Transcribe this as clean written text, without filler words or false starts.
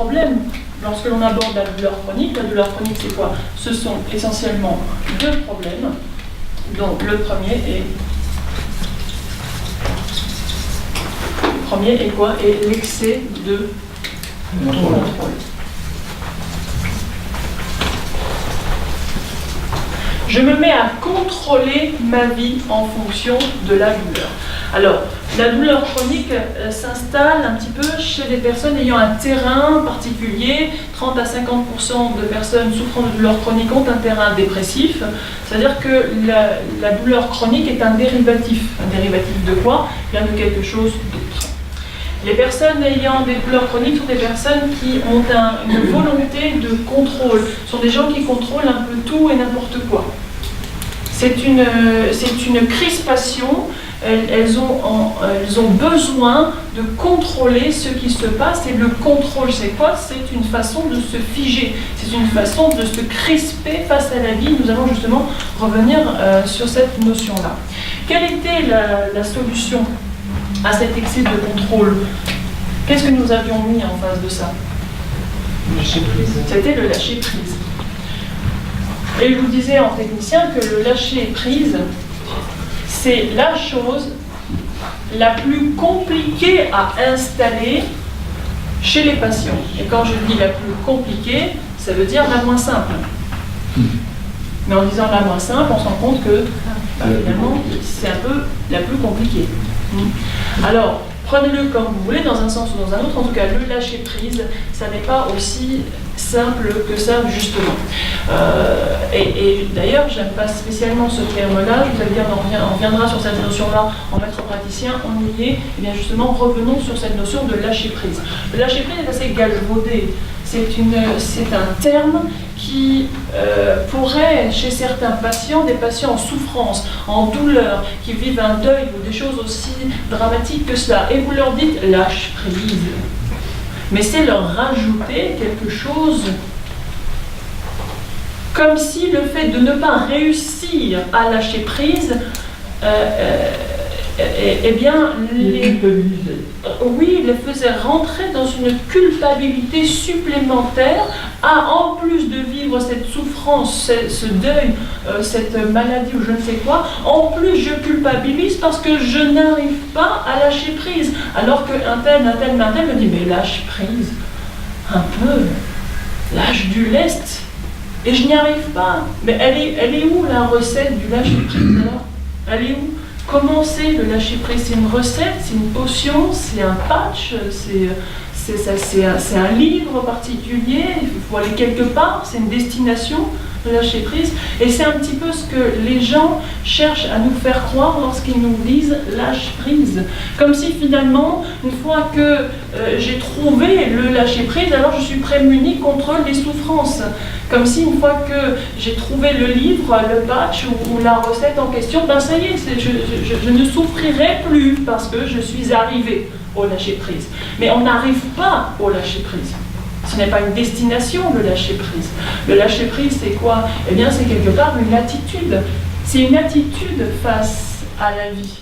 problème lorsque l'on aborde la douleur chronique. La douleur chronique, c'est quoi? Ce sont essentiellement deux problèmes. Donc le premier est quoi? Est l'excès de contrôle. Je me mets à contrôler ma vie en fonction de la douleur. Alors, la douleur chronique s'installe un petit peu chez les personnes ayant un terrain particulier. 30 à 50% de personnes souffrant de douleur chronique ont un terrain dépressif. C'est-à-dire que la douleur chronique est un dérivatif. Un dérivatif de quoi? Bien de quelque chose d'autre. Les personnes ayant des douleurs chroniques sont des personnes qui ont une volonté de contrôle. Ce sont des gens qui contrôlent un peu tout et n'importe quoi. C'est une crispation. Elles ont besoin de contrôler ce qui se passe. Et le contrôle, c'est quoi? C'est une façon de se figer. C'est une façon de se crisper face à la vie. Nous allons justement revenir sur cette notion-là. Quelle était la solution à cet excès de contrôle? Qu'est-ce que nous avions mis en face de ça? Lâcher prise. C'était le lâcher prise. Et je vous disais en technicien que le lâcher prise, c'est la chose la plus compliquée à installer chez les patients. Et quand je dis la plus compliquée, ça veut dire la moins simple. Mais en disant la moins simple, on se rend compte que finalement, c'est un peu la plus compliquée. Alors, prenez-le comme vous voulez, dans un sens ou dans un autre. En tout cas, le lâcher prise, ça n'est pas aussi simple que ça, justement. Et d'ailleurs, j'aime pas spécialement ce terme-là. Je vous allais dire, on reviendra sur cette notion-là en maître praticien, on y est. Et bien justement, revenons sur cette notion de lâcher prise. Le lâcher prise est assez galvaudé. C'est un terme qui pourrait, chez certains patients, des patients en souffrance, en douleur, qui vivent un deuil ou des choses aussi dramatiques que cela, et vous leur dites « lâche prise ». Mais c'est leur rajouter quelque chose comme si le fait de ne pas réussir à lâcher prise, eh bien, les faisait rentrer dans une culpabilité supplémentaire à, en plus de vivre cette souffrance, ce deuil, cette maladie ou je ne sais quoi, en plus je culpabilise parce que je n'arrive pas à lâcher prise. Alors qu'un tel me dit, mais lâche prise, un peu, lâche du lest, et je n'y arrive pas. Mais elle est où la recette du lâcher prise alors? Elle est où? Comment c'est le lâcher prise? C'est une recette, c'est une potion, c'est un patch, c'est un livre particulier, il faut aller quelque part, c'est une destination, le lâcher prise. Et c'est un petit peu ce que les gens cherchent à nous faire croire lorsqu'ils nous disent lâche prise. Comme si finalement, une fois que j'ai trouvé le lâcher prise, alors je suis prémunie contre les souffrances. Comme si une fois que j'ai trouvé le livre, le patch ou la recette en question, ben ça y est, je ne souffrirai plus parce que je suis arrivée au lâcher prise. Mais on n'arrive pas au lâcher prise. Ce n'est pas une destination, le lâcher prise. Le lâcher prise, c'est quoi? Eh bien, c'est quelque part une attitude. C'est une attitude face à la vie.